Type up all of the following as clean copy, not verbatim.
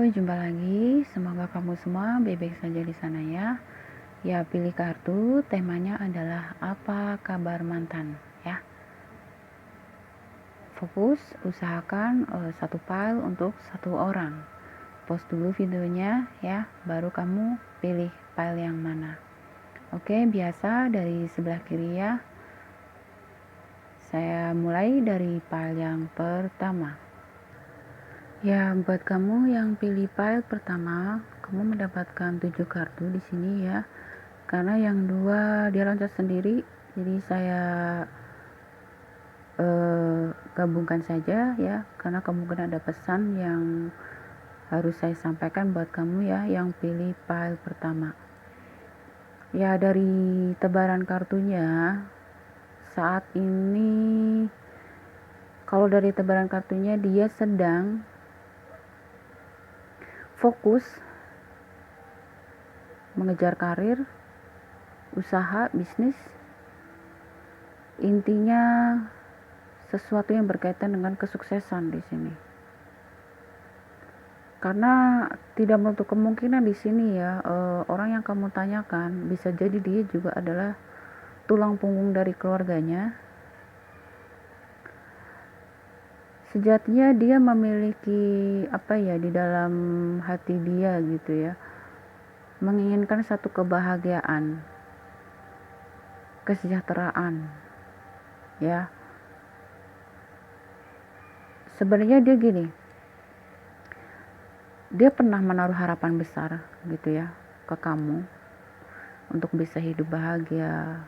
Jumpa lagi. Semoga kamu semua baik-baik saja di sana ya. Ya, pilih kartu. Temanya adalah apa kabar mantan ya. Fokus, usahakan satu file untuk satu orang. Pause dulu videonya ya, baru kamu pilih file yang mana. Oke, biasa dari sebelah kiri ya. Saya mulai dari file yang pertama. Ya, buat kamu yang pilih file pertama, kamu mendapatkan 7 kartu di sini ya. Karena yang 2 dia loncat sendiri, jadi saya gabungkan saja ya, karena kemungkinan ada pesan yang harus saya sampaikan buat kamu ya yang pilih file pertama. Ya, dari tebaran kartunya saat ini, kalau dari tebaran kartunya dia sedang fokus mengejar karir, usaha, bisnis, intinya sesuatu yang berkaitan dengan kesuksesan di sini. Karena tidak menutup kemungkinan di sini ya, orang yang kamu tanyakan bisa jadi dia juga adalah tulang punggung dari keluarganya. Sejatinya dia memiliki di dalam hati dia gitu ya, menginginkan satu kebahagiaan, kesejahteraan ya. Sebenarnya dia gini, dia pernah menaruh harapan besar gitu ya ke kamu untuk bisa hidup bahagia,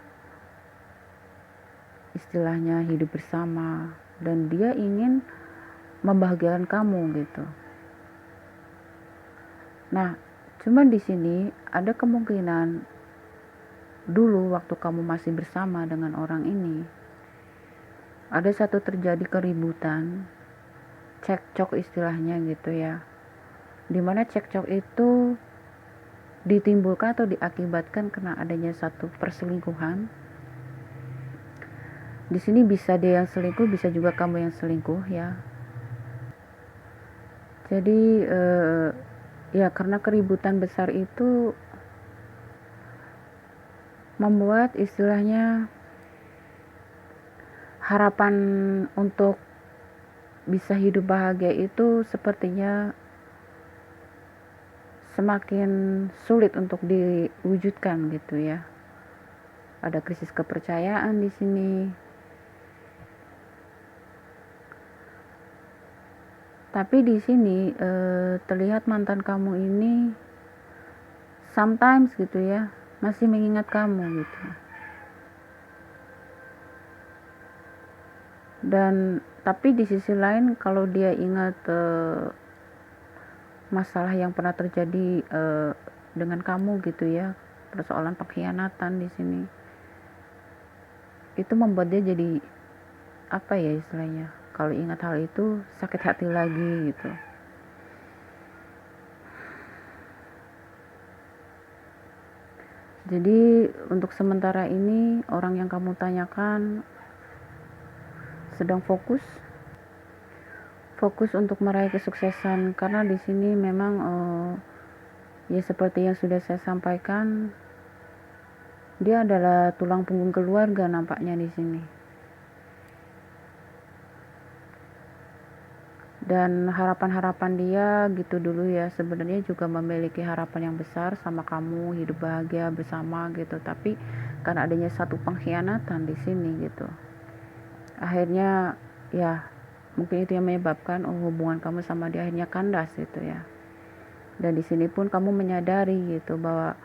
istilahnya hidup bersama, dan dia ingin membahagiakan kamu gitu. Nah, cuman di sini ada kemungkinan dulu waktu kamu masih bersama dengan orang ini, ada satu terjadi keributan, cekcok istilahnya gitu ya, dimana cekcok itu ditimbulkan atau diakibatkan karena adanya satu perselingkuhan. Di sini bisa dia yang selingkuh, bisa juga kamu yang selingkuh ya. Jadi ya karena keributan besar itu membuat istilahnya harapan untuk bisa hidup bahagia itu sepertinya semakin sulit untuk diwujudkan gitu ya. Ada krisis kepercayaan di sini. Tapi di sini terlihat mantan kamu ini sometimes gitu ya, masih mengingat kamu gitu. Dan tapi di sisi lain kalau dia ingat masalah yang pernah terjadi dengan kamu gitu ya, persoalan pengkhianatan di sini, itu membuat dia jadi istilahnya, kalau ingat hal itu sakit hati lagi gitu. Jadi untuk sementara ini orang yang kamu tanyakan sedang fokus untuk meraih kesuksesan, karena di sini memang ya seperti yang sudah saya sampaikan, dia adalah tulang punggung keluarga nampaknya di sini. Dan harapan-harapan dia gitu dulu ya, sebenarnya juga memiliki harapan yang besar sama kamu, hidup bahagia bersama gitu, tapi karena adanya satu pengkhianatan di sini gitu, akhirnya ya mungkin itu yang menyebabkan hubungan kamu sama dia akhirnya kandas gitu ya. Dan di sini pun kamu menyadari gitu bahwa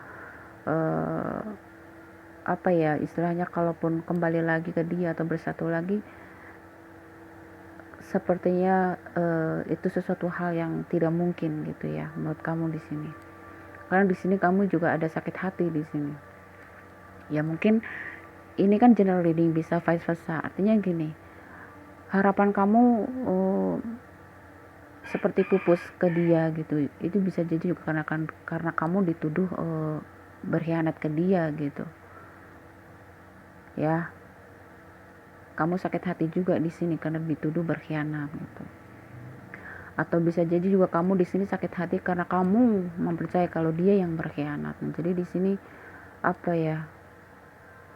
istilahnya kalaupun kembali lagi ke dia atau bersatu lagi, sepertinya itu sesuatu hal yang tidak mungkin gitu ya menurut kamu di sini. Karena di sini kamu juga ada sakit hati di sini. Ya mungkin ini kan general reading, bisa vice versa. Artinya gini, harapan kamu seperti pupus ke dia gitu. Itu bisa jadi juga karena kamu dituduh berkhianat ke dia gitu. Ya. Kamu sakit hati juga di sini karena dituduh berkhianat gitu. Atau bisa jadi juga kamu di sini sakit hati karena kamu mempercayai kalau dia yang berkhianat. Nah, jadi di sini apa ya,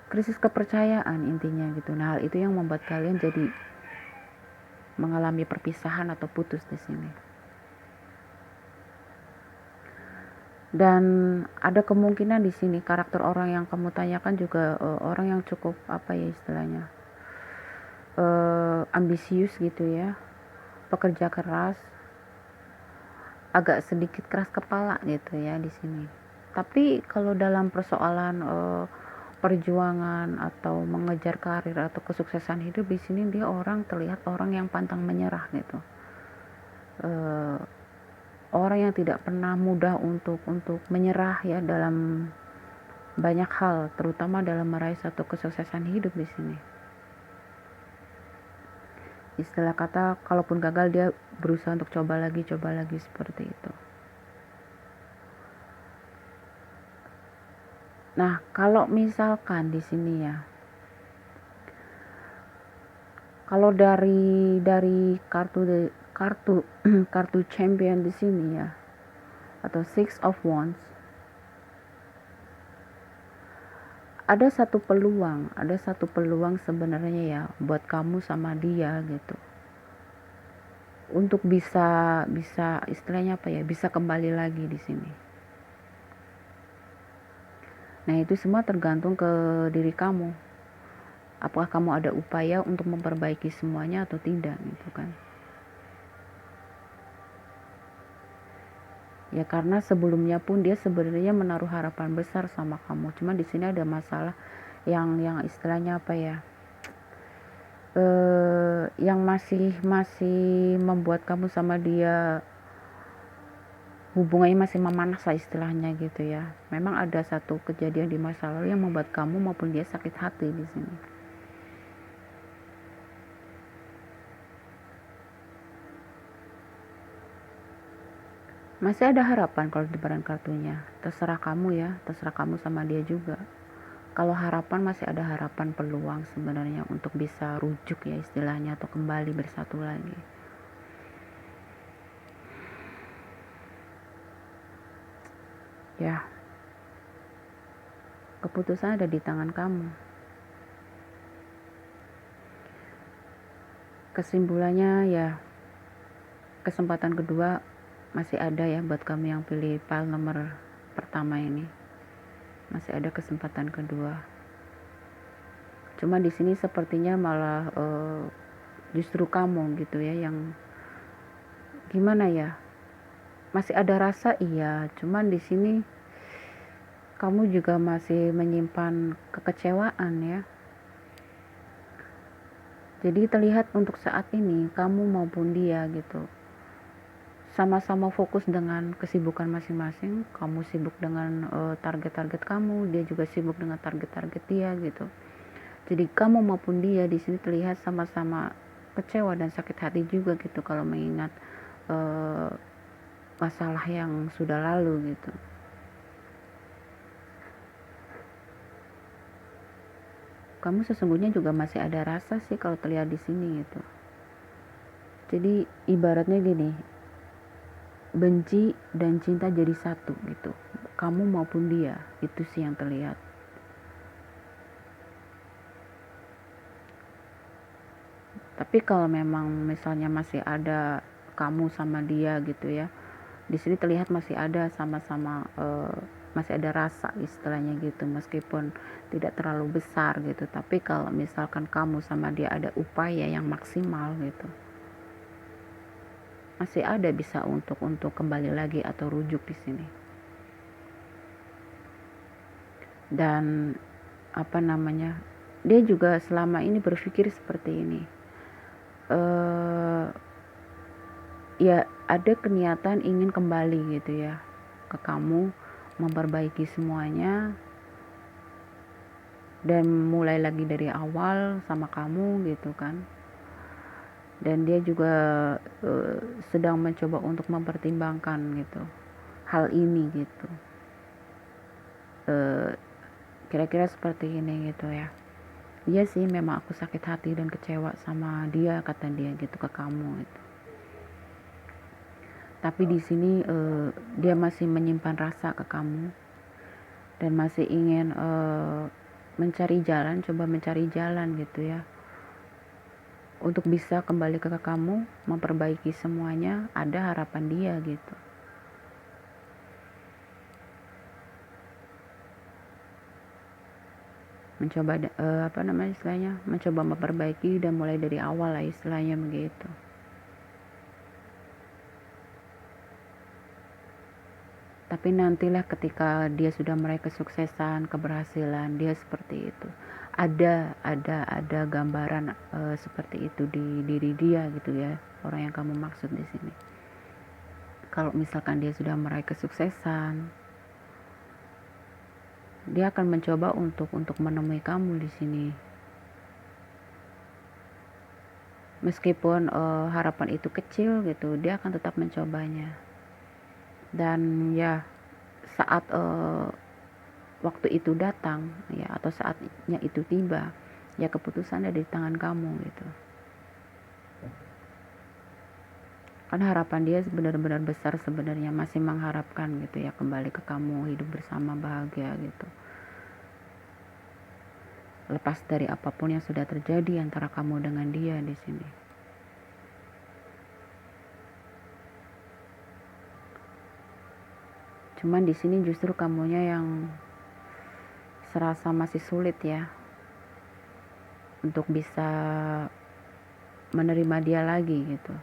krisis kepercayaan intinya gitu. Nah, hal itu yang membuat kalian jadi mengalami perpisahan atau putus di sini. Dan ada kemungkinan di sini karakter orang yang kamu tanyakan juga orang yang cukup apa ya istilahnya, ambisius gitu ya, pekerja keras, agak sedikit keras kepala gitu ya di sini. Tapi kalau dalam persoalan perjuangan atau mengejar karir atau kesuksesan hidup, di sini dia orang terlihat orang yang pantang menyerah gitu. Orang yang tidak pernah mudah untuk menyerah ya dalam banyak hal, terutama dalam meraih satu kesuksesan hidup di sini. Istilah kata, kalaupun gagal dia berusaha untuk coba lagi seperti itu. Nah, kalau misalkan di sini ya, kalau dari kartu kartu champion di sini ya, atau six of wands, ada satu peluang sebenarnya ya buat kamu sama dia gitu, untuk bisa istilahnya apa ya, bisa kembali lagi di sini. Nah, itu semua tergantung ke diri kamu. Apakah kamu ada upaya untuk memperbaiki semuanya atau tidak gitu kan. Ya karena sebelumnya pun dia sebenarnya menaruh harapan besar sama kamu. Cuma di sini ada masalah yang istilahnya apa ya? Yang masih membuat kamu sama dia hubungannya masih memanas lah istilahnya gitu ya. Memang ada satu kejadian di masa lalu yang membuat kamu maupun dia sakit hati di sini. Masih ada harapan kalau di barang kartunya. Terserah kamu ya, terserah kamu sama dia juga. Kalau harapan, masih ada harapan, peluang sebenarnya untuk bisa rujuk ya istilahnya, atau kembali bersatu lagi. Ya, keputusan ada di tangan kamu. Kesimpulannya ya, kesempatan kedua masih ada ya buat kamu yang pilih pile nomor pertama ini. Masih ada kesempatan kedua. Cuma di sini sepertinya malah justru kamu gitu ya yang gimana ya? Masih ada rasa iya, cuman di sini kamu juga masih menyimpan kekecewaan ya. Jadi terlihat untuk saat ini kamu maupun dia gitu sama-sama fokus dengan kesibukan masing-masing. Kamu sibuk dengan target-target kamu, dia juga sibuk dengan target-target dia gitu. Jadi kamu maupun dia di sini terlihat sama-sama kecewa dan sakit hati juga gitu kalau mengingat masalah yang sudah lalu gitu. Kamu sesungguhnya juga masih ada rasa sih kalau terlihat di sini gitu. Jadi ibaratnya gini, benci dan cinta jadi satu gitu. Kamu maupun dia, itu sih yang terlihat. Tapi kalau memang misalnya masih ada kamu sama dia gitu ya, di sini terlihat masih ada sama-sama masih ada rasa istilahnya gitu, meskipun tidak terlalu besar gitu. Tapi kalau misalkan kamu sama dia ada upaya yang maksimal gitu, masih ada bisa untuk kembali lagi atau rujuk di sini. Dan apa namanya, dia juga selama ini berpikir seperti ini, ya ada keniatan ingin kembali gitu ya ke kamu, memperbaiki semuanya dan mulai lagi dari awal sama kamu gitu kan. Dan dia juga sedang mencoba untuk mempertimbangkan gitu hal ini gitu, kira-kira seperti ini gitu ya. Iya sih, memang aku sakit hati dan kecewa sama dia, kata dia gitu ke kamu gitu. Tapi di sini dia masih menyimpan rasa ke kamu dan masih ingin mencari jalan, coba mencari jalan gitu ya, untuk bisa kembali ke kamu, memperbaiki semuanya. Ada harapan dia gitu. Mencoba apa namanya istilahnya, mencoba memperbaiki dan mulai dari awal lah istilahnya begitu. Tapi nantilah ketika dia sudah meraih kesuksesan, keberhasilan, dia seperti itu. Ada gambaran seperti itu di diri dia gitu ya, orang yang kamu maksud di sini. Kalau misalkan dia sudah meraih kesuksesan, dia akan mencoba untuk menemui kamu di sini. Meskipun harapan itu kecil gitu, dia akan tetap mencobanya. Dan ya saat waktu itu datang ya, atau saatnya itu tiba, ya keputusan ada di tangan kamu gitu. Kan harapan dia benar-benar besar sebenarnya, masih mengharapkan gitu ya, kembali ke kamu, hidup bersama bahagia gitu. Lepas dari apapun yang sudah terjadi antara kamu dengan dia di sini. Cuman di sini justru kamunya yang serasa masih sulit ya untuk bisa menerima dia lagi gitu.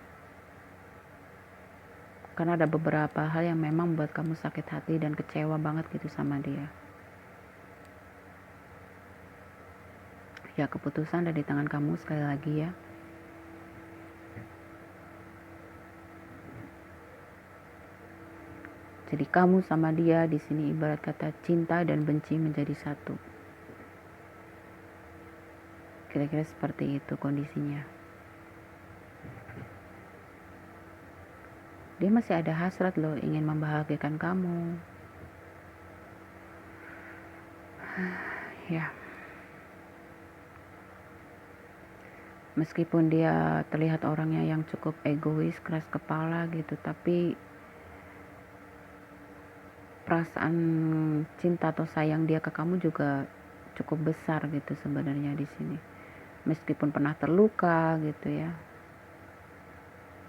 Karena ada beberapa hal yang memang buat kamu sakit hati dan kecewa banget gitu sama dia. Ya keputusan ada di tangan kamu sekali lagi ya. Jadi kamu sama dia di sini ibarat kata cinta dan benci menjadi satu. Kira-kira seperti itu kondisinya. Dia masih ada hasrat loh, ingin membahagiakan kamu. Ya. Meskipun dia terlihat orangnya yang cukup egois, keras kepala gitu, tapi perasaan cinta atau sayang dia ke kamu juga cukup besar gitu sebenarnya di sini. Meskipun pernah terluka gitu ya,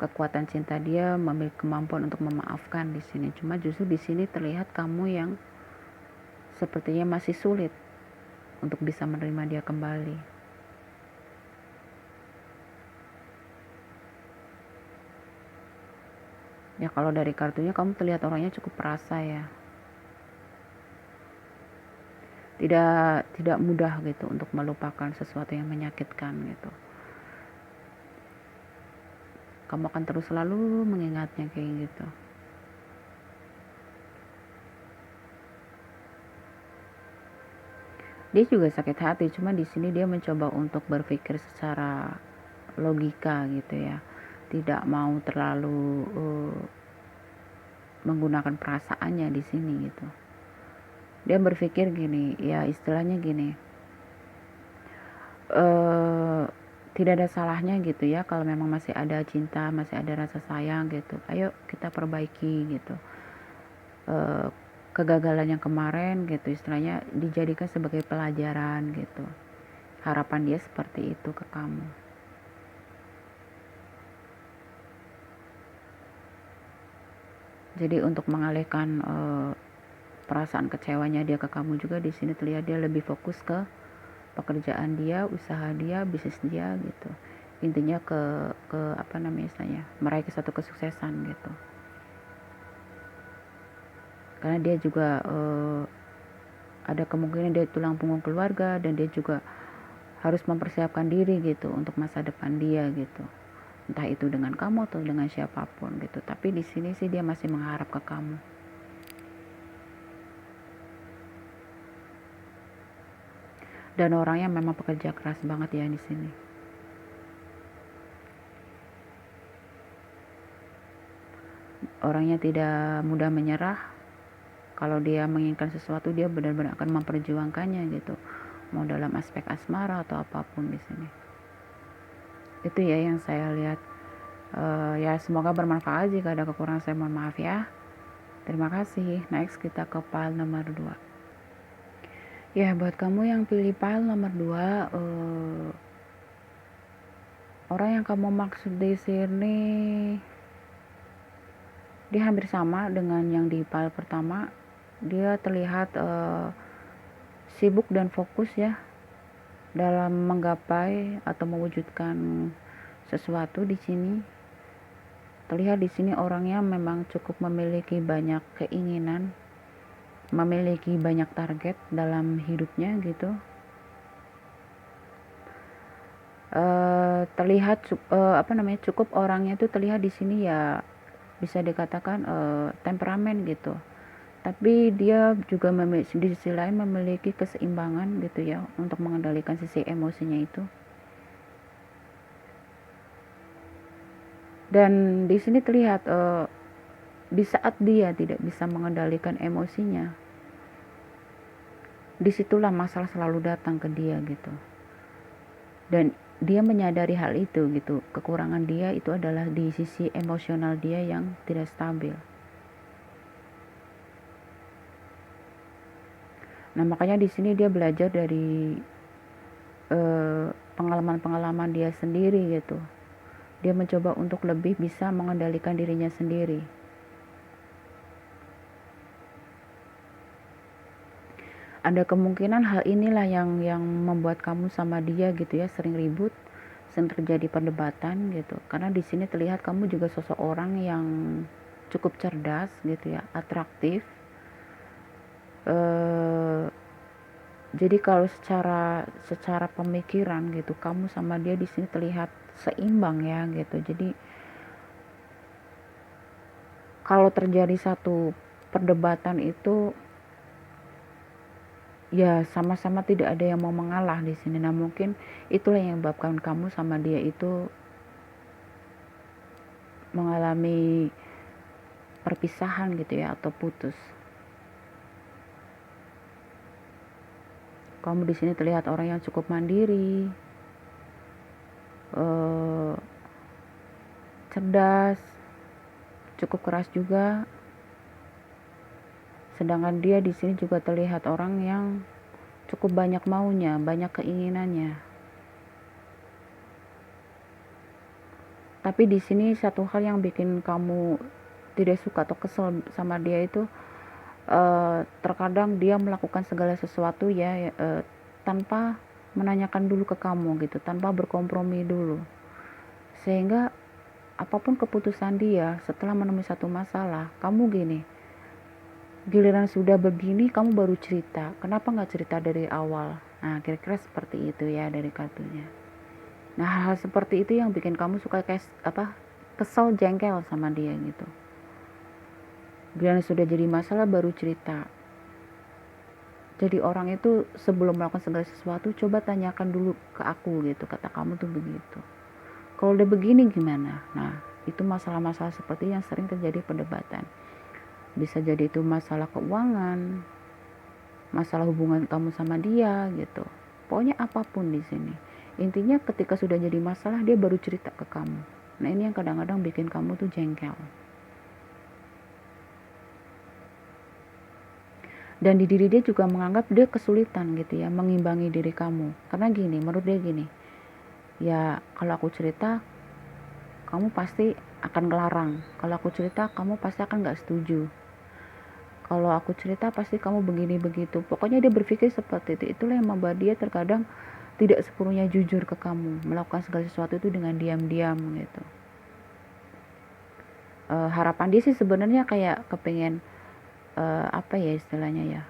kekuatan cinta dia memiliki kemampuan untuk memaafkan di sini. Cuma justru di sini terlihat kamu yang sepertinya masih sulit untuk bisa menerima dia kembali. Ya kalau dari kartunya kamu terlihat orangnya cukup perasa ya. Tidak mudah gitu untuk melupakan sesuatu yang menyakitkan gitu. Kamu akan terus selalu mengingatnya kayak gitu. Dia juga sakit hati, cuma di sini dia mencoba untuk berpikir secara logika gitu ya, tidak mau terlalu menggunakan perasaannya di sini gitu. Dia berpikir gini, ya istilahnya gini, tidak ada salahnya gitu ya kalau memang masih ada cinta, masih ada rasa sayang gitu. Ayo kita perbaiki gitu. Kegagalan yang kemarin gitu istilahnya dijadikan sebagai pelajaran gitu. Harapan dia seperti itu ke kamu. Jadi untuk mengalihkan perasaan kecewanya dia ke kamu juga, di sini terlihat dia lebih fokus ke pekerjaan dia, usaha dia, bisnis dia gitu. Intinya ke apa namanya istilahnya, meraih satu kesuksesan gitu. Karena dia juga ada kemungkinan dia tulang punggung keluarga, dan dia juga harus mempersiapkan diri gitu untuk masa depan dia gitu. Entah itu dengan kamu atau dengan siapapun gitu. Tapi di sini sih dia masih mengharap ke kamu. Dan orangnya memang pekerja keras banget ya di sini. Orangnya tidak mudah menyerah. Kalau dia menginginkan sesuatu, dia benar-benar akan memperjuangkannya gitu. Mau dalam aspek asmara atau apapun di sini. Itu ya yang saya lihat Ya semoga bermanfaat. Jika ada kekurangan saya mohon maaf ya. Terima kasih. Next kita ke file nomor 2. Ya buat kamu yang pilih file nomor 2, orang yang kamu maksud di sini dia hampir sama dengan yang di file pertama. Dia terlihat sibuk dan fokus ya dalam menggapai atau mewujudkan sesuatu di sini. Terlihat di sini orangnya memang cukup memiliki banyak keinginan, memiliki banyak target dalam hidupnya gitu. Terlihat cukup orangnya itu terlihat di sini ya bisa dikatakan temperamen gitu. Tapi dia juga di sisi lain memiliki keseimbangan gitu ya untuk mengendalikan sisi emosinya itu. Dan di sini terlihat di saat dia tidak bisa mengendalikan emosinya, disitulah masalah selalu datang ke dia gitu. Dan dia menyadari hal itu gitu. Kekurangan dia itu adalah di sisi emosional dia yang tidak stabil. Nah makanya di sini dia belajar dari pengalaman-pengalaman dia sendiri gitu. Dia mencoba untuk lebih bisa mengendalikan dirinya sendiri. Ada kemungkinan hal inilah yang membuat kamu sama dia gitu ya sering ribut, sering terjadi perdebatan gitu. Karena di sini terlihat kamu juga sosok orang yang cukup cerdas gitu ya, atraktif. Jadi kalau secara pemikiran gitu, kamu sama dia di sini terlihat seimbang ya gitu. Jadi kalau terjadi satu perdebatan itu ya sama-sama tidak ada yang mau mengalah di sini. Nah mungkin itulah yang menyebabkan kamu sama dia itu mengalami perpisahan gitu ya atau putus. Kamu di sini terlihat orang yang cukup mandiri, cerdas, cukup keras juga. Sedangkan dia di sini juga terlihat orang yang cukup banyak maunya, banyak keinginannya. Tapi di sini satu hal yang bikin kamu tidak suka atau kesel sama dia itu terkadang dia melakukan segala sesuatu ya tanpa menanyakan dulu ke kamu gitu, tanpa berkompromi dulu. Sehingga apapun keputusan dia setelah menemui satu masalah, kamu gini, giliran sudah begini kamu baru cerita, kenapa nggak cerita dari awal? Nah kira-kira seperti itu ya dari kartunya. Nah hal seperti itu yang bikin kamu suka kesel, jengkel sama dia gitu. Giliran sudah jadi masalah baru cerita. Jadi orang itu sebelum melakukan segala sesuatu coba tanyakan dulu ke aku gitu, kata kamu tuh begitu. Kalau udah begini gimana? Nah itu masalah-masalah seperti yang sering terjadi perdebatan. Bisa jadi itu masalah keuangan, masalah hubungan kamu sama dia gitu. Pokoknya apapun di sini. Intinya ketika sudah jadi masalah dia baru cerita ke kamu. Nah ini yang kadang-kadang bikin kamu tuh jengkel. Dan di diri dia juga menganggap dia kesulitan gitu ya mengimbangi diri kamu. Karena gini, menurut dia gini, ya kalau aku cerita kamu pasti akan ngelarang, kalau aku cerita kamu pasti akan gak setuju, kalau aku cerita pasti kamu begini begitu. Pokoknya dia berpikir seperti itu. Itulah yang membuat dia terkadang tidak sepenuhnya jujur ke kamu, melakukan segala sesuatu itu dengan diam-diam gitu. Harapan dia sih sebenarnya kayak kepengen apa ya istilahnya ya,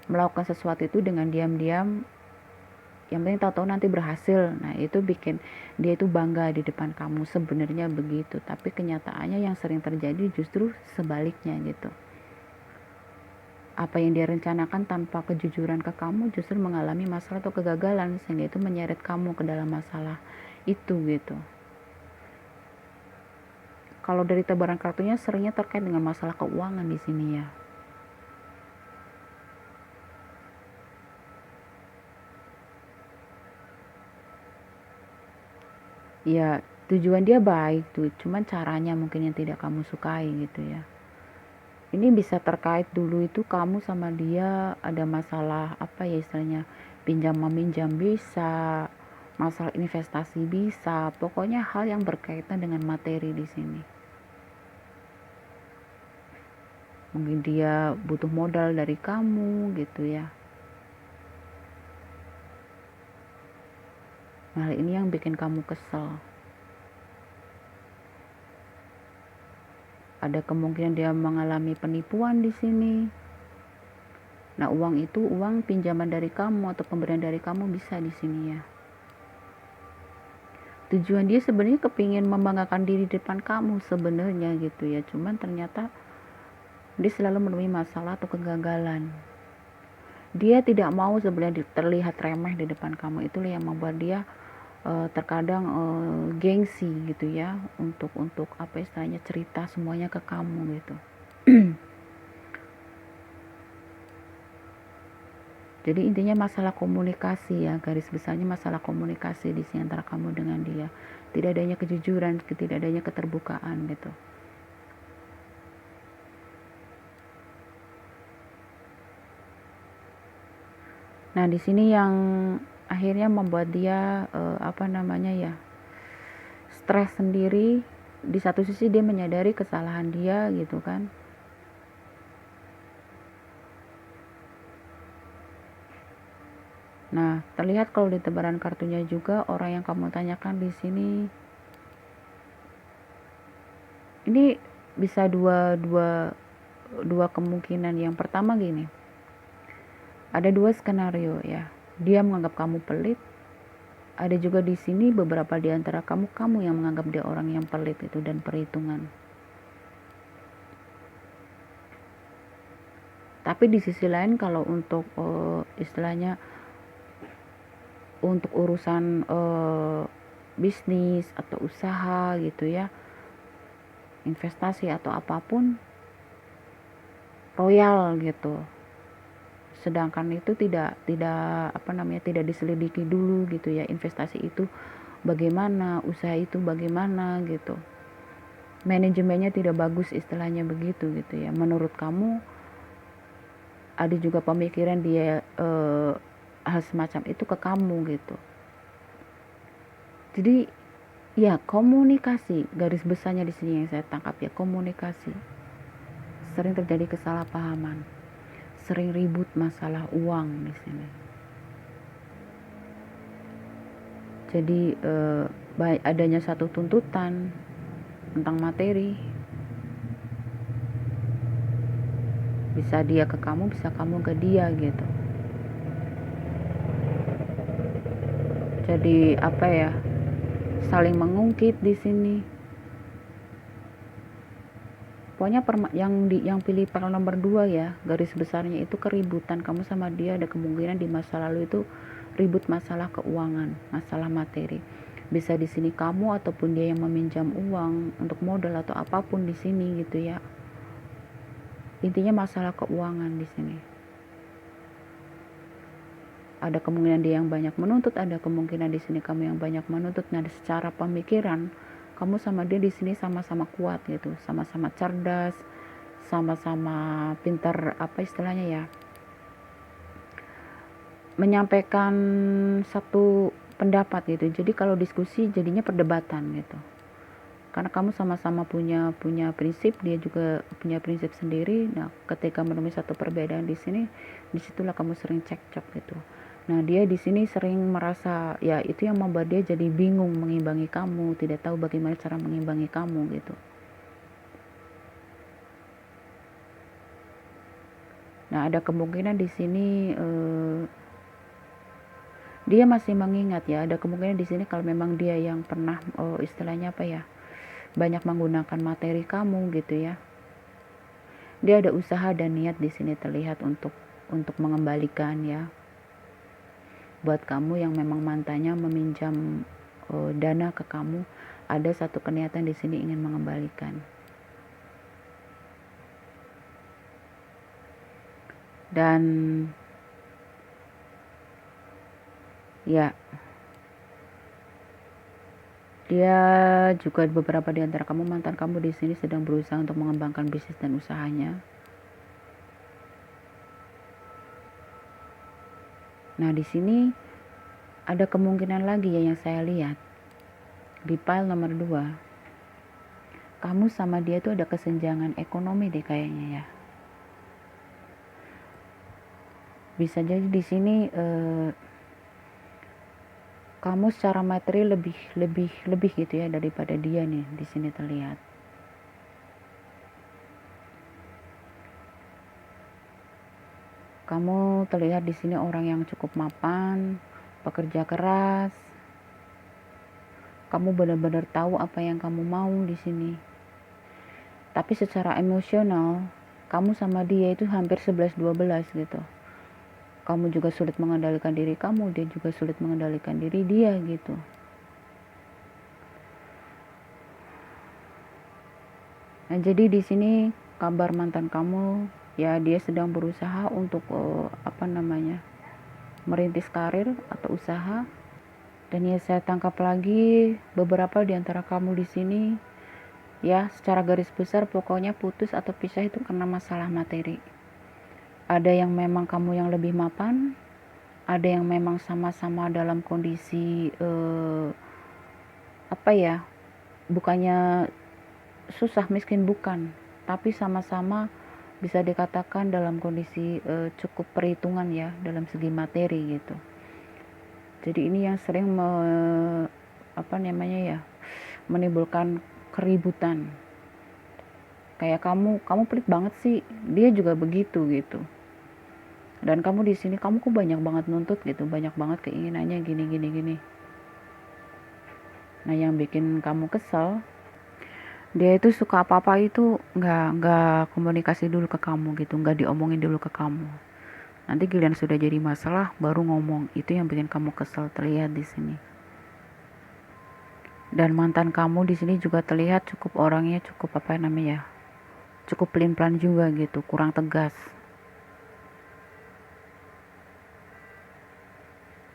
melakukan sesuatu itu dengan diam-diam, yang penting tahu-tahu nanti berhasil. Nah itu bikin dia itu bangga di depan kamu, sebenarnya begitu. Tapi kenyataannya yang sering terjadi justru sebaliknya gitu. Apa yang dia rencanakan tanpa kejujuran ke kamu justru mengalami masalah atau kegagalan, sehingga itu menyeret kamu ke dalam masalah itu gitu. Kalau dari tebaran kartunya seringnya terkait dengan masalah keuangan di sini ya. Ya Tujuan dia baik tuh, cuman caranya mungkin yang tidak kamu sukai gitu ya. Ini bisa terkait dulu itu kamu sama dia ada masalah apa ya istilahnya, pinjam meminjam bisa, masalah investasi bisa, pokoknya hal yang berkaitan dengan materi di sini. Mungkin dia butuh modal dari kamu gitu ya. Hal ini yang bikin kamu kesel. Ada kemungkinan dia mengalami penipuan di sini. Nah, uang itu uang pinjaman dari kamu atau pemberian dari kamu bisa di sini ya. Tujuan dia sebenarnya kepingin membanggakan diri di depan kamu sebenarnya gitu ya. Cuman ternyata dia selalu menemui masalah atau kegagalan. Dia tidak mau sebenarnya terlihat remeh di depan kamu. Itulah yang membuat dia terkadang gengsi gitu ya untuk apa istilahnya cerita semuanya ke kamu gitu. Jadi intinya masalah komunikasi ya, garis besarnya masalah komunikasi di sini antara kamu dengan dia. Tidak adanya kejujuran, tidak adanya keterbukaan gitu. Nah, di sini yang akhirnya membuat dia apa namanya ya, stres sendiri. Di satu sisi dia menyadari kesalahan dia gitu kan. Nah, terlihat kalau di tebaran kartunya juga orang yang kamu tanyakan di sini ini bisa dua kemungkinan. Yang pertama gini, ada dua skenario ya. Dia menganggap kamu pelit. Ada juga di sini beberapa di antara kamu yang menganggap dia orang yang pelit itu dan perhitungan. Tapi di sisi lain kalau untuk istilahnya untuk urusan bisnis atau usaha gitu ya, investasi atau apapun royal gitu. Sedangkan itu tidak apa namanya tidak diselidiki dulu gitu ya, investasi itu bagaimana, usaha itu bagaimana gitu. Manajemennya tidak bagus istilahnya begitu gitu ya. Menurut kamu ada juga pemikiran dia hal semacam itu ke kamu gitu. Jadi ya komunikasi, garis besarnya di sini yang saya tangkap ya, komunikasi. Sering terjadi kesalahpahaman, sering ribut masalah uang di sini. Jadi adanya satu tuntutan tentang materi, bisa dia ke kamu, bisa kamu ke dia gitu. Jadi apa ya, saling mengungkit di sini. Pokoknya yang pilih pasangan nomor 2 ya, garis besarnya itu keributan kamu sama dia. Ada kemungkinan di masa lalu itu ribut masalah keuangan, masalah materi. Bisa di sini kamu ataupun dia yang meminjam uang untuk modal atau apapun di sini gitu ya. Intinya masalah keuangan di sini. Ada kemungkinan dia yang banyak menuntut, ada kemungkinan di sini kamu yang banyak menuntut. Nah, secara pemikiran kamu sama dia di sini sama-sama kuat gitu, sama-sama cerdas, sama-sama pintar apa istilahnya ya, menyampaikan satu pendapat gitu. Jadi kalau diskusi jadinya perdebatan gitu. Karena kamu sama-sama punya prinsip, dia juga punya prinsip sendiri. Nah, ketika menemui satu perbedaan di sini, disitulah kamu sering cekcok gitu. Nah, dia di sini sering merasa ya itu yang membuat dia jadi bingung mengimbangi kamu, tidak tahu bagaimana cara mengimbangi kamu gitu. Nah, ada kemungkinan di sini dia masih mengingat ya, ada kemungkinan di sini kalau memang dia yang pernah istilahnya apa ya, banyak menggunakan materi kamu gitu ya. Dia ada usaha dan niat di sini terlihat untuk mengembalikan ya. Buat kamu yang memang mantannya meminjam dana ke kamu, ada satu keniatan di sini ingin mengembalikan. Dan ya Dia juga beberapa di antara kamu, mantan kamu di sini sedang berusaha untuk mengembangkan bisnis dan usahanya. Nah, di sini ada kemungkinan lagi ya yang saya lihat. Di pile nomor 2. Kamu sama dia tuh ada kesenjangan ekonomi deh kayaknya ya. Bisa jadi di sini kamu secara materi lebih gitu ya daripada dia nih, di sini terlihat. Kamu terlihat di sini orang yang cukup mapan, pekerja keras. Kamu benar-benar tahu apa yang kamu mau di sini. Tapi secara emosional, kamu sama dia itu hampir 11-12 gitu. Kamu juga sulit mengendalikan diri kamu, dia juga sulit mengendalikan diri dia gitu. Nah, jadi di sini kabar mantan kamu ya, dia sedang berusaha untuk merintis karir atau usaha. Dan ya saya tangkap lagi beberapa di antara kamu di sini ya, secara garis besar pokoknya putus atau pisah itu karena masalah materi. Ada yang memang kamu yang lebih mapan, ada yang memang sama-sama dalam kondisi bukannya susah miskin, bukan, tapi sama-sama bisa dikatakan dalam kondisi cukup perhitungan ya dalam segi materi gitu. Jadi ini yang sering menimbulkan keributan. Kayak kamu pelit banget sih, dia juga begitu gitu. Dan kamu di sini, kamu kok banyak banget nuntut gitu, banyak banget keinginannya gini. Nah, yang bikin kamu kesel, dia itu suka apa-apa itu nggak komunikasi dulu ke kamu gitu, nggak diomongin dulu ke kamu. Nanti giliran sudah jadi masalah baru ngomong. Itu yang bikin kamu kesel, terlihat di sini. Dan mantan kamu di sini juga terlihat cukup orangnya cukup pelin-pelan juga gitu, kurang tegas.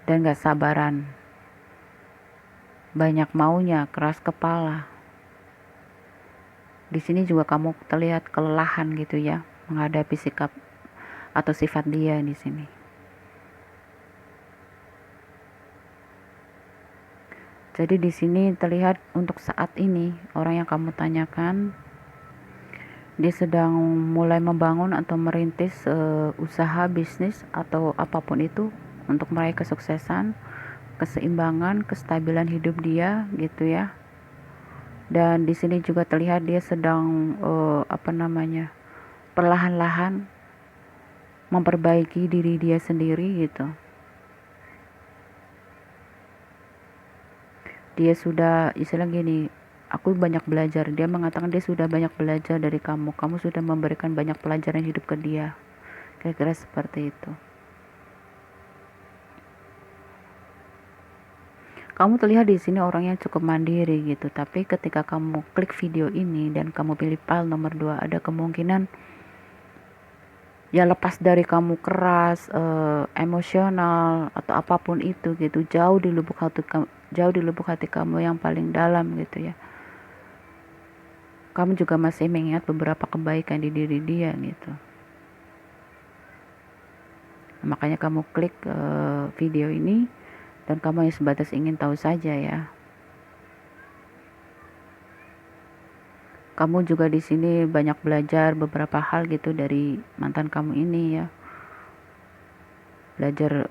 Dan gak sabaran. Banyak maunya, keras kepala. Di sini juga kamu terlihat kelelahan gitu ya, menghadapi sikap atau sifat dia di sini. Jadi di sini terlihat untuk saat ini orang yang kamu tanyakan, dia sedang mulai membangun atau merintis usaha bisnis atau apapun itu untuk meraih kesuksesan, keseimbangan, kestabilan hidup dia gitu ya. Dan di sini juga terlihat dia sedang perlahan-lahan memperbaiki diri dia sendiri gitu. Dia sudah istilah gini, aku banyak belajar. Dia mengatakan dia sudah banyak belajar dari kamu. Kamu sudah memberikan banyak pelajaran hidup ke dia. Kira-kira seperti itu. Kamu terlihat di sini orang yang cukup mandiri gitu, tapi ketika kamu klik video ini dan kamu pilih file nomor 2, ada kemungkinan ya lepas dari kamu keras, emosional atau apapun itu gitu, jauh di lubuk hati kamu yang paling dalam gitu ya. Kamu juga masih mengingat beberapa kebaikan di diri dia gitu. Makanya kamu klik video ini dan kamu yang sebatas ingin tahu saja ya. Kamu juga di sini banyak belajar beberapa hal gitu dari mantan kamu ini ya. Belajar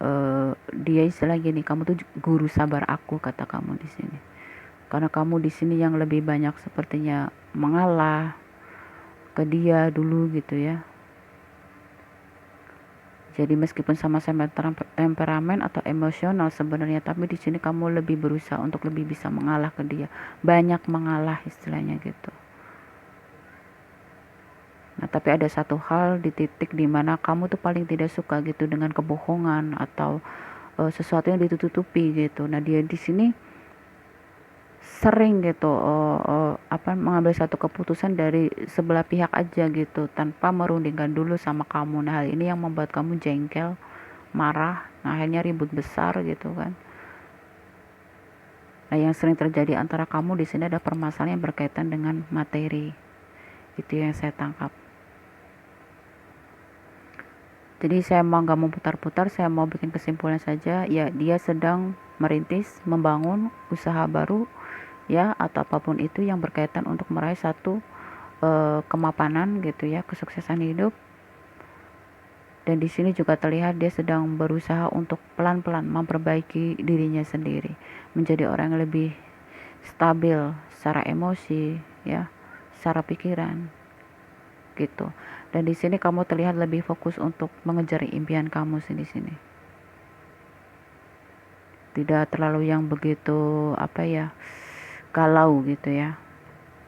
dia istilah gini, kamu tuh guru sabar aku, kata kamu di sini. Karena kamu di sini yang lebih banyak sepertinya mengalah ke dia dulu gitu ya. Jadi meskipun sama-sama temperamen atau emosional sebenarnya, tapi di sini kamu lebih berusaha untuk lebih bisa mengalah ke dia, banyak mengalah istilahnya gitu. Nah, tapi ada satu hal di titik dimana kamu tuh paling tidak suka gitu dengan kebohongan atau sesuatu yang ditutupi gitu. Nah, dia di sini sering gitu mengambil satu keputusan dari sebelah pihak aja gitu tanpa merundingkan dulu sama kamu. Nah, hal ini yang membuat kamu jengkel, marah, nah akhirnya ribut besar gitu kan. Nah, yang sering terjadi antara kamu di sini ada permasalahan yang berkaitan dengan materi. Itu yang saya tangkap. Jadi saya mau nggak mau putar-putar, saya mau bikin kesimpulan saja. Ya, dia sedang merintis, membangun usaha baru, ya, atau apapun itu yang berkaitan untuk meraih satu kemapanan gitu ya, kesuksesan hidup. Dan di sini juga terlihat dia sedang berusaha untuk pelan-pelan memperbaiki dirinya sendiri, menjadi orang yang lebih stabil secara emosi, ya, secara pikiran, gitu. Dan di sini kamu terlihat lebih fokus untuk mengejar impian kamu di sini. Tidak terlalu yang begitu galau gitu ya.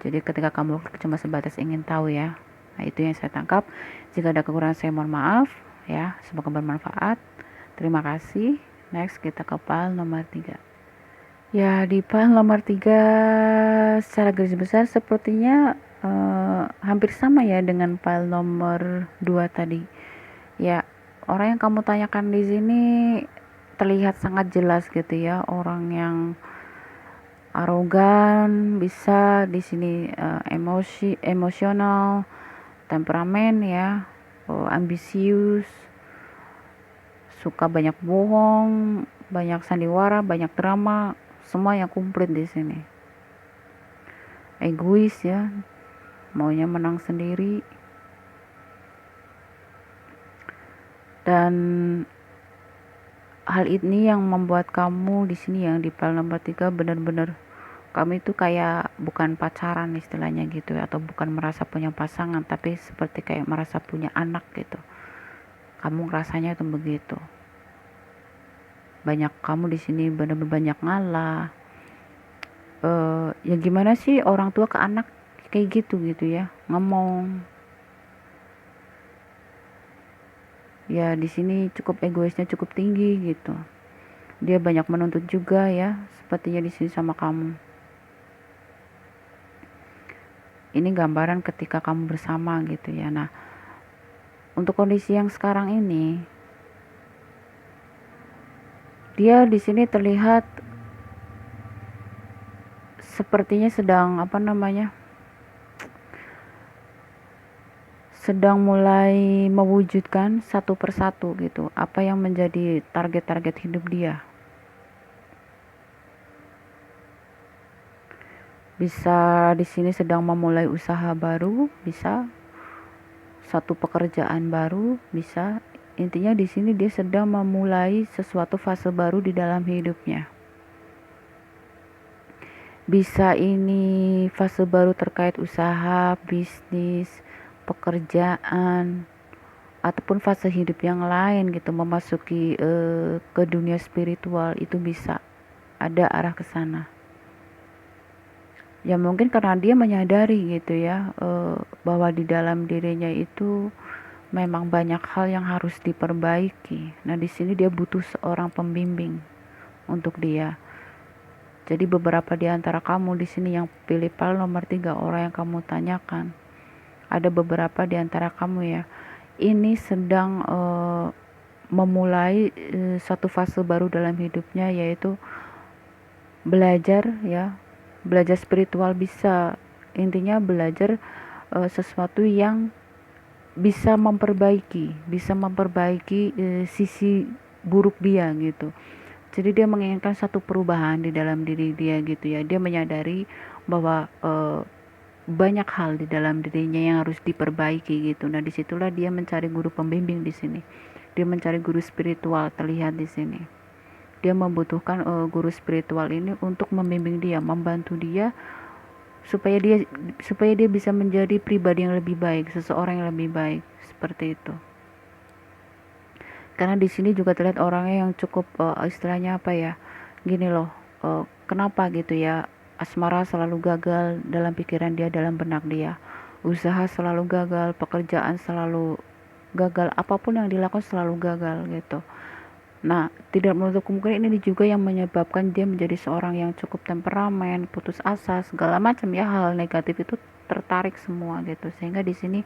Jadi ketika kamu cuma sebatas ingin tahu ya. Nah, itu yang saya tangkap. Jika ada kekurangan saya mohon maaf ya. Semoga bermanfaat. Terima kasih. Next kita ke file nomor 3. Ya, di file nomor 3 secara garis besar sepertinya hampir sama ya dengan file nomor 2 tadi. Ya, orang yang kamu tanyakan di sini terlihat sangat jelas gitu ya, orang yang arogan, bisa di sini emosional, temperamen ya, ambisius, suka banyak bohong, banyak sandiwara, banyak drama, semua yang komplit di sini. Egois ya, maunya menang sendiri. Dan hal ini yang membuat kamu di sini yang di file nomor 3 benar-benar kamu itu kayak bukan pacaran istilahnya gitu ya, atau bukan merasa punya pasangan, tapi seperti kayak merasa punya anak gitu. Kamu rasanya itu begitu. Banyak kamu di sini benar-benar banyak ngalah. Ya gimana sih orang tua ke anak kayak gitu ya, ngomong. Ya di sini cukup egoisnya cukup tinggi gitu. Dia banyak menuntut juga ya, sepertinya di sini sama kamu. Ini gambaran ketika kamu bersama gitu ya. Nah, untuk kondisi yang sekarang ini, dia di sini terlihat sepertinya sedang mulai mewujudkan satu persatu gitu, apa yang menjadi target-target hidup dia. Bisa di sini sedang memulai usaha baru, bisa satu pekerjaan baru, bisa. Intinya di sini dia sedang memulai sesuatu fase baru di dalam hidupnya. Bisa ini fase baru terkait usaha, bisnis, pekerjaan, ataupun fase hidup yang lain gitu, memasuki ke dunia spiritual, itu bisa ada arah ke sana. Ya mungkin karena dia menyadari gitu ya, bahwa di dalam dirinya itu memang banyak hal yang harus diperbaiki. Nah di sini dia butuh seorang pembimbing untuk dia. Jadi beberapa di antara kamu di sini yang pilih file nomor 3, orang yang kamu tanyakan, ada beberapa di antara kamu ya, ini sedang memulai satu fase baru dalam hidupnya, yaitu belajar ya, belajar spiritual bisa. Intinya belajar sesuatu yang bisa memperbaiki sisi buruk dia gitu. Jadi dia menginginkan satu perubahan di dalam diri dia gitu ya. Dia menyadari bahwa banyak hal di dalam dirinya yang harus diperbaiki gitu. Nah disitulah dia mencari guru pembimbing di sini. Dia mencari guru spiritual, terlihat di sini. Dia membutuhkan guru spiritual ini untuk membimbing dia, membantu dia supaya dia bisa menjadi pribadi yang lebih baik, seseorang yang lebih baik, seperti itu. Karena di sini juga terlihat orangnya yang cukup istilahnya gini loh, kenapa gitu ya, asmara selalu gagal dalam pikiran dia, dalam benak dia, usaha selalu gagal, pekerjaan selalu gagal, apapun yang dilakukan selalu gagal gitu. Nah, tidak menutup kemungkinan ini juga yang menyebabkan dia menjadi seorang yang cukup temperamen, putus asa, segala macam ya, hal negatif itu tertarik semua gitu. Sehingga di sini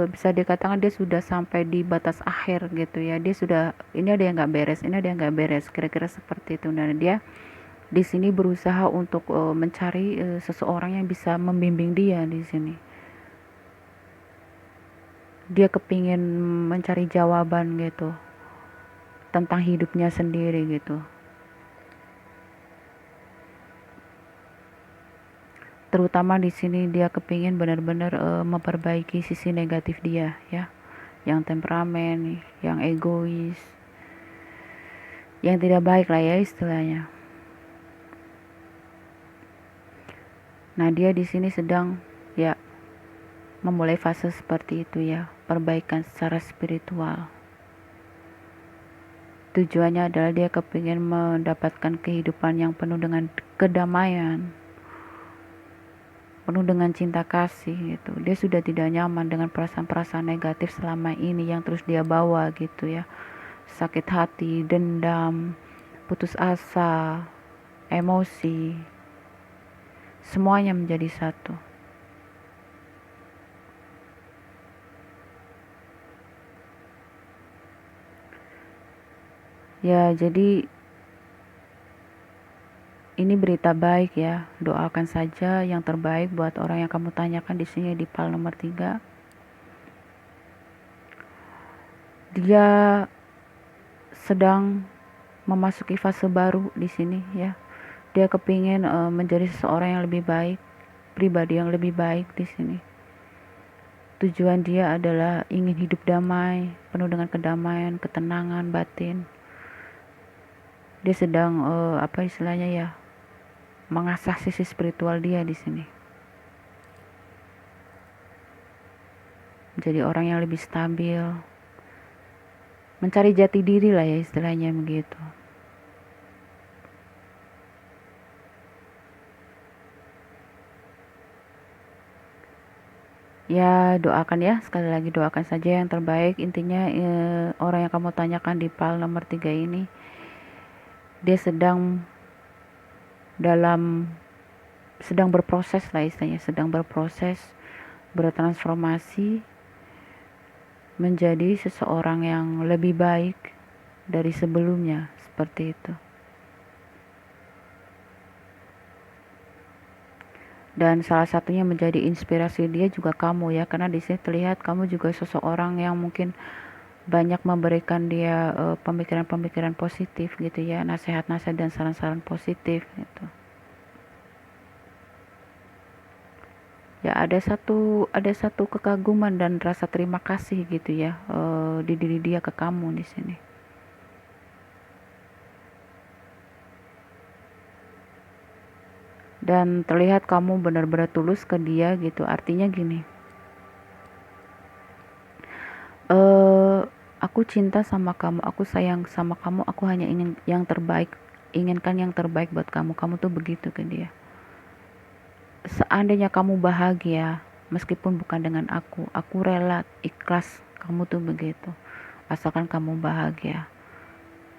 bisa dikatakan dia sudah sampai di batas akhir gitu ya. Dia sudah, ini ada yang nggak beres, ini ada yang nggak beres, kira-kira seperti itu. Dan dia di sini berusaha untuk mencari seseorang yang bisa membimbing dia di sini. Dia kepingin mencari jawaban gitu tentang hidupnya sendiri gitu. Terutama di sini dia kepingin benar-benar memperbaiki sisi negatif dia ya, yang temperamen, yang egois, yang tidak baik lah ya istilahnya. Nah, dia di sini sedang ya memulai fase seperti itu ya, perbaikan secara spiritual. Tujuannya adalah dia kepingin mendapatkan kehidupan yang penuh dengan kedamaian, penuh dengan cinta kasih gitu. Dia sudah tidak nyaman dengan perasaan-perasaan negatif selama ini yang terus dia bawa gitu ya. Sakit hati, dendam, putus asa, emosi, semuanya menjadi satu. Ya, jadi ini berita baik ya. Doakan saja yang terbaik buat orang yang kamu tanyakan di sini di PAL nomor 3. Dia sedang memasuki fase baru di sini ya. Dia kepingin menjadi seseorang yang lebih baik, pribadi yang lebih baik di sini. Tujuan dia adalah ingin hidup damai, penuh dengan kedamaian, ketenangan batin. Dia sedang apa istilahnya ya, mengasah sisi spiritual dia di sini. Menjadi orang yang lebih stabil, mencari jati diri lah ya istilahnya begitu. Ya, doakan ya, sekali lagi doakan saja yang terbaik. Intinya orang yang kamu tanyakan di PAL nomor 3 ini, dia sedang berproses lah istilahnya, sedang berproses bertransformasi menjadi seseorang yang lebih baik dari sebelumnya, seperti itu. Dan salah satunya menjadi inspirasi dia juga kamu ya, karena di sini terlihat kamu juga seseorang yang mungkin banyak memberikan dia pemikiran-pemikiran positif gitu ya, nasihat-nasihat dan saran-saran positif gitu. Ya, ada satu kekaguman dan rasa terima kasih gitu ya di diri dia ke kamu di sini. Dan terlihat kamu benar-benar tulus ke dia gitu. Artinya gini, aku cinta sama kamu, aku sayang sama kamu, aku hanya ingin yang terbaik, inginkan yang terbaik buat kamu. Kamu tuh begitu ke dia. Seandainya kamu bahagia meskipun bukan dengan aku rela, ikhlas, kamu tuh begitu, asalkan kamu bahagia.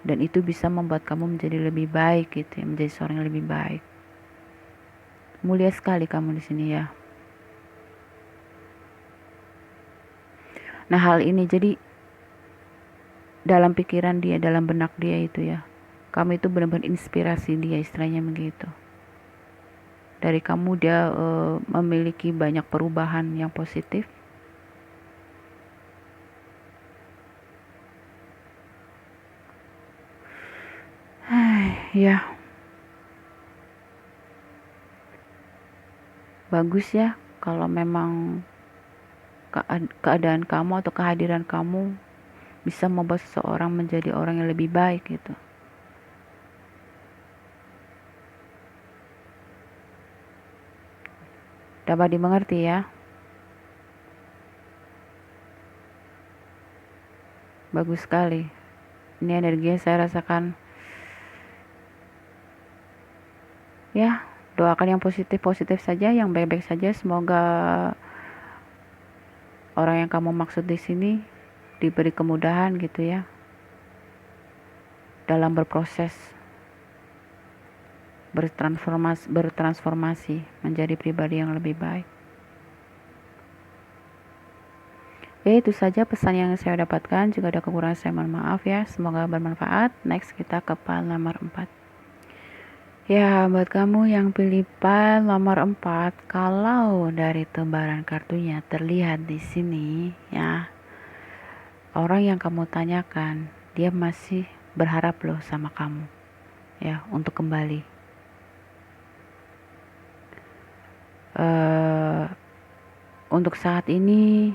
Dan itu bisa membuat kamu menjadi lebih baik gitu ya, menjadi seorang yang lebih baik. Mulia sekali kamu di sini ya. Nah, hal ini jadi dalam pikiran dia, dalam benak dia itu ya, kamu itu benar-benar inspirasi dia, istilahnya begitu. Dari kamu dia memiliki banyak perubahan yang positif. Ya, bagus ya kalau memang keadaan kamu atau kehadiran kamu bisa membuat seseorang menjadi orang yang lebih baik gitu. Dapat dimengerti ya. Bagus sekali. Ini energi yang saya rasakan. Ya, doakan yang positif-positif saja, yang baik-baik saja. Semoga orang yang kamu maksud di sini diberi kemudahan gitu ya dalam berproses bertransformasi menjadi pribadi yang lebih baik. Ya, itu saja pesan yang saya dapatkan. Jika ada kekurangan saya mohon maaf ya. Semoga bermanfaat. Next kita ke PAL nomor 4. Ya, buat kamu yang pilih file nomor 4, kalau dari lembaran kartunya terlihat di sini, ya, orang yang kamu tanyakan, dia masih berharap loh sama kamu, ya, untuk kembali. Uh, untuk saat ini,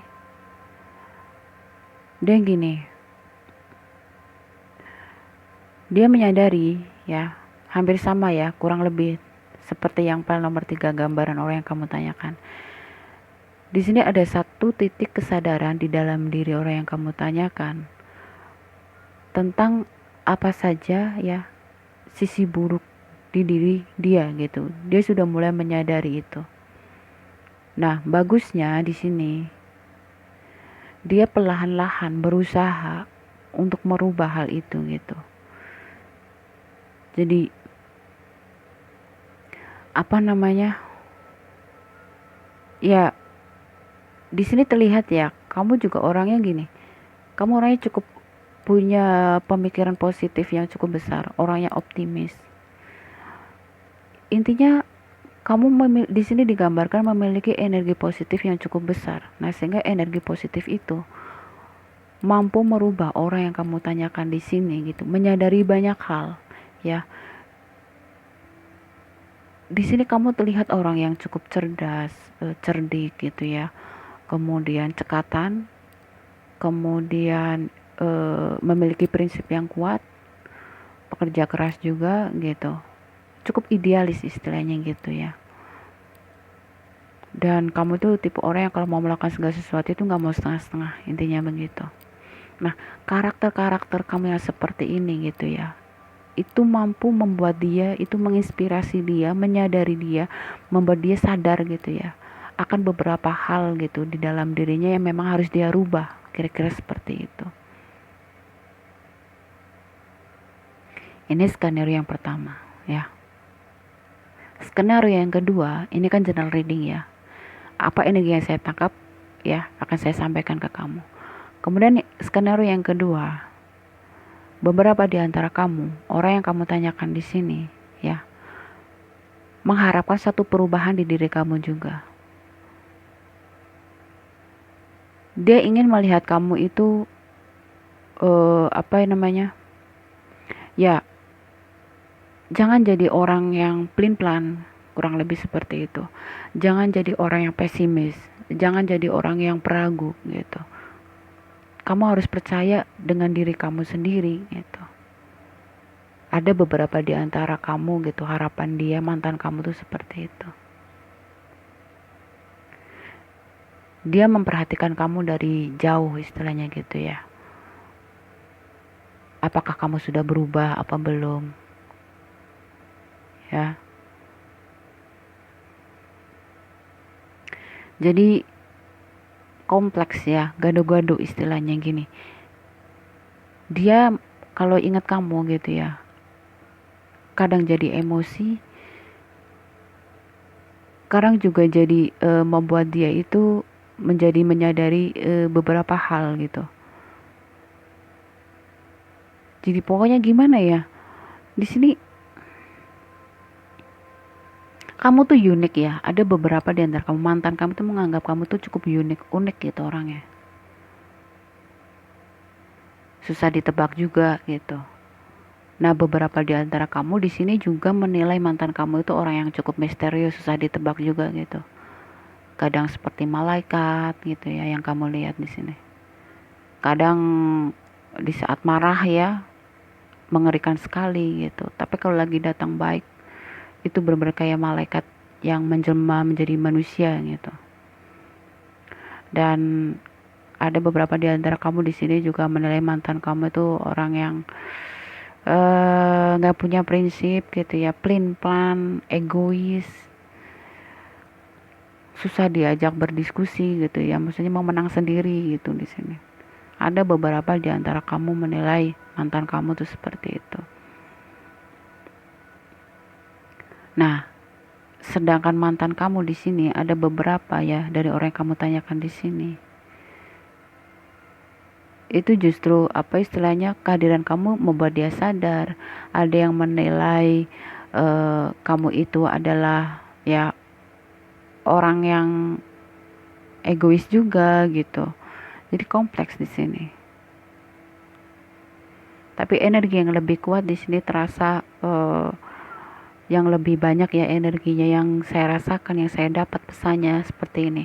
dia gini, dia menyadari, ya, hampir sama ya, kurang lebih seperti yang file nomor 3 gambaran orang yang kamu tanyakan. Di sini ada satu titik kesadaran di dalam diri orang yang kamu tanyakan tentang apa saja ya sisi buruk di diri dia gitu. Dia sudah mulai menyadari itu. Nah, bagusnya di sini dia perlahan-lahan berusaha untuk merubah hal itu gitu. Jadi apa namanya? Ya, di sini terlihat ya, kamu juga orangnya gini. Kamu orangnya cukup punya pemikiran positif yang cukup besar, orangnya optimis. Intinya kamu di sini digambarkan memiliki energi positif yang cukup besar. Nah, sehingga energi positif itu mampu merubah orang yang kamu tanyakan di sini gitu, menyadari banyak hal, ya. Di sini kamu terlihat orang yang cukup cerdas, cerdik gitu ya. Kemudian cekatan, kemudian memiliki prinsip yang kuat, pekerja keras juga gitu. Cukup idealis istilahnya gitu ya. Dan kamu tuh tipe orang yang kalau mau melakukan segala sesuatu itu nggak mau setengah-setengah, intinya begitu. Nah, karakter-karakter kamu yang seperti ini gitu ya, itu mampu membuat dia, itu menginspirasi dia, menyadari dia, membuat dia sadar gitu ya, akan beberapa hal gitu di dalam dirinya yang memang harus dia rubah, kira-kira seperti itu. Ini skenario yang pertama ya. Skenario yang kedua, ini kan general reading ya. Apa energi yang saya tangkap ya akan saya sampaikan ke kamu. Kemudian skenario yang kedua, beberapa di antara kamu, orang yang kamu tanyakan di sini, ya, mengharapkan satu perubahan di diri kamu juga. Dia ingin melihat kamu itu, apa namanya, ya, jangan jadi orang yang pelin-pelan, kurang lebih seperti itu. Jangan jadi orang yang pesimis, jangan jadi orang yang peragu gitu. Kamu harus percaya dengan diri kamu sendiri gitu. Ada beberapa di antara kamu gitu, harapan dia, mantan kamu tuh seperti itu. Dia memperhatikan kamu dari jauh istilahnya gitu ya. Apakah kamu sudah berubah apa belum? Ya. Jadi kompleks ya, gado-gado istilahnya gini. Dia kalau ingat kamu gitu ya, kadang jadi emosi, kadang juga jadi membuat dia itu menjadi menyadari beberapa hal gitu. Jadi pokoknya gimana ya? Di sini kamu tuh unik ya. Ada beberapa di antara kamu, mantan kamu tuh menganggap kamu tuh cukup unik gitu orangnya. Susah ditebak juga gitu. Nah, beberapa di antara kamu di sini juga menilai mantan kamu itu orang yang cukup misterius, susah ditebak juga gitu. Kadang seperti malaikat gitu ya yang kamu lihat di sini. Kadang di saat marah ya mengerikan sekali gitu. Tapi kalau lagi datang baik itu benar-benar kayak malaikat yang menjelma menjadi manusia gitu. Dan ada beberapa di antara kamu di sini juga menilai mantan kamu itu orang yang nggak punya prinsip gitu ya, plan, egois, susah diajak berdiskusi gitu ya, maksudnya mau menang sendiri gitu di sini. Ada beberapa di antara kamu menilai mantan kamu tuh seperti itu. Nah, sedangkan mantan kamu di sini ada beberapa ya dari orang yang kamu tanyakan di sini. Itu justru apa istilahnya, kehadiran kamu membuat dia sadar. Ada yang menilai kamu itu adalah ya orang yang egois juga gitu. Jadi kompleks di sini. Tapi energi yang lebih kuat di sini terasa, yang lebih banyak ya energinya yang saya rasakan, yang saya dapat pesannya seperti ini.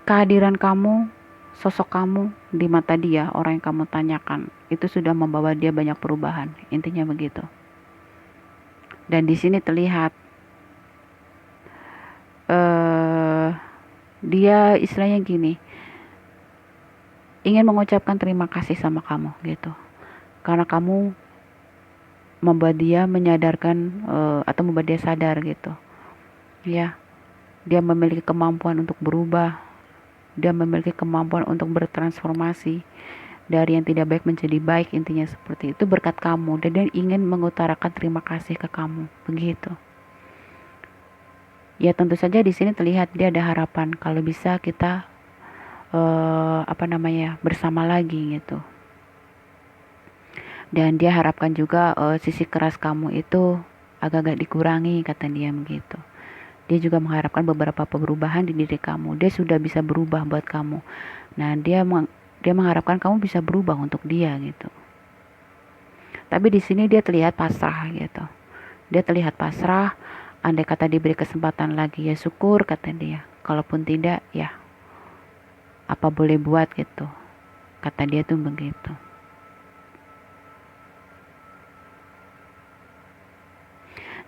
Kehadiran kamu, sosok kamu di mata dia, orang yang kamu tanyakan, itu sudah membawa dia banyak perubahan. Intinya begitu. Dan di sini terlihat dia istilahnya gini, ingin mengucapkan terima kasih sama kamu gitu. Karena kamu membuat dia menyadarkan, atau membuat dia sadar gitu. Ya, dia memiliki kemampuan untuk berubah. Dia memiliki kemampuan untuk bertransformasi dari yang tidak baik menjadi baik, intinya seperti itu berkat kamu. Dan dia ingin mengutarakan terima kasih ke kamu, begitu. Ya tentu saja di sini terlihat dia ada harapan kalau bisa kita bersama lagi gitu. Dan dia harapkan juga sisi keras kamu itu agak-agak dikurangi, kata dia begitu. Dia juga mengharapkan beberapa perubahan di diri kamu. Dia sudah bisa berubah buat kamu. Nah, dia mengharapkan kamu bisa berubah untuk dia gitu. Tapi di sini dia terlihat pasrah gitu. Dia terlihat pasrah. Andai kata diberi kesempatan lagi ya syukur, kata dia. Kalaupun tidak ya apa boleh buat gitu. Kata dia tuh begitu.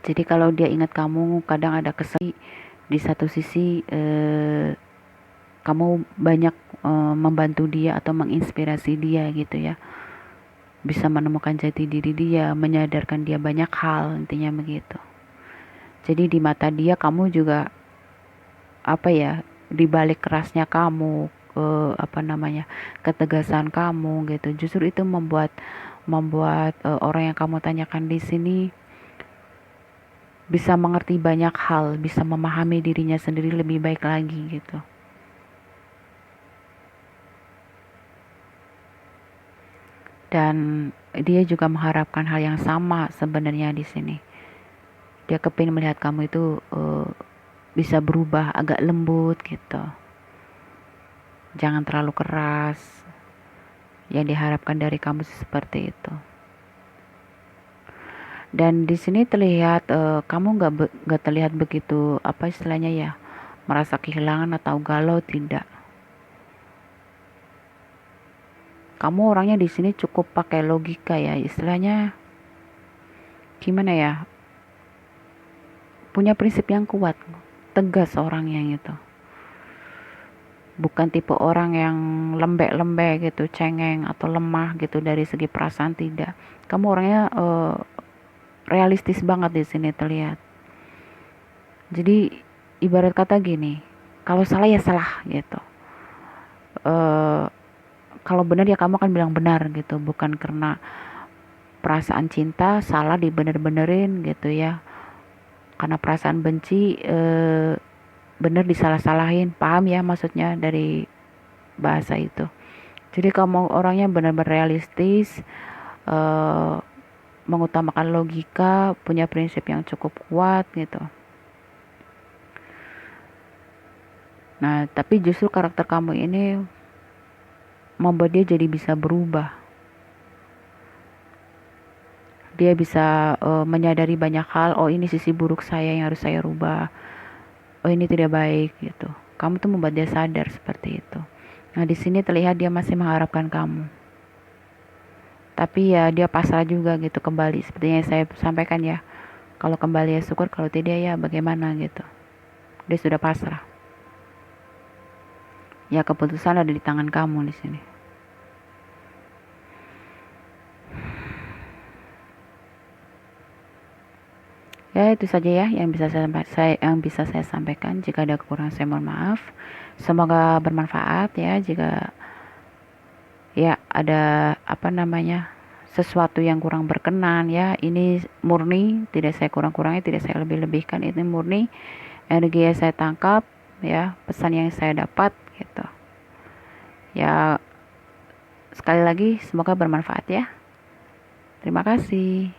Jadi kalau dia ingat kamu, kadang ada kesal. Di satu sisi kamu banyak membantu dia atau menginspirasi dia gitu ya. Bisa menemukan jati diri dia, menyadarkan dia banyak hal, intinya begitu. Jadi di mata dia kamu juga di balik kerasnya kamu, ketegasan kamu gitu. Justru itu membuat orang yang kamu tanyakan di sini bisa mengerti banyak hal, bisa memahami dirinya sendiri lebih baik lagi gitu. Dan dia juga mengharapkan hal yang sama sebenarnya di sini. Dia kepingin melihat kamu itu bisa berubah, agak lembut gitu. Jangan terlalu keras. Yang diharapkan dari kamu seperti itu. Dan di sini terlihat kamu nggak terlihat begitu istilahnya ya, merasa kehilangan atau galau, tidak. Kamu orangnya di sini cukup pakai logika ya, istilahnya gimana ya, punya prinsip yang kuat, tegas orang yang itu. Bukan tipe orang yang lembek-lembek gitu, cengeng atau lemah gitu dari segi perasaan, tidak. Kamu orangnya realistis banget di sini terlihat. Jadi ibarat kata gini, kalau salah ya salah gitu. Kalau benar ya kamu akan bilang benar gitu, bukan karena perasaan cinta salah dibener-benerin gitu ya. Karena perasaan benci bener disalah-salahin. Paham ya maksudnya dari bahasa itu. Jadi kamu orangnya benar-benar realistis, mengutamakan logika, punya prinsip yang cukup kuat gitu. Nah, tapi justru karakter kamu ini membuat dia jadi bisa berubah. Dia bisa menyadari banyak hal. Oh, ini sisi buruk saya yang harus saya rubah. Oh, ini tidak baik gitu. Kamu tuh membuat dia sadar seperti itu. Nah, di sini terlihat dia masih mengharapkan kamu. Tapi ya dia pasrah juga gitu kembali. Seperti yang saya sampaikan ya. Kalau kembali ya syukur, kalau tidak ya bagaimana gitu. Dia sudah pasrah. Ya keputusan ada di tangan kamu di sini. Ya itu saja ya yang bisa saya sampaikan. Jika ada kekurangan saya mohon maaf. Semoga bermanfaat ya. Jika ya ada sesuatu yang kurang berkenan ya, ini murni, tidak saya kurang-kurangi, tidak saya lebih-lebihkan, ini murni energi yang saya tangkap ya, pesan yang saya dapat gitu ya. Sekali lagi semoga bermanfaat ya. Terima kasih.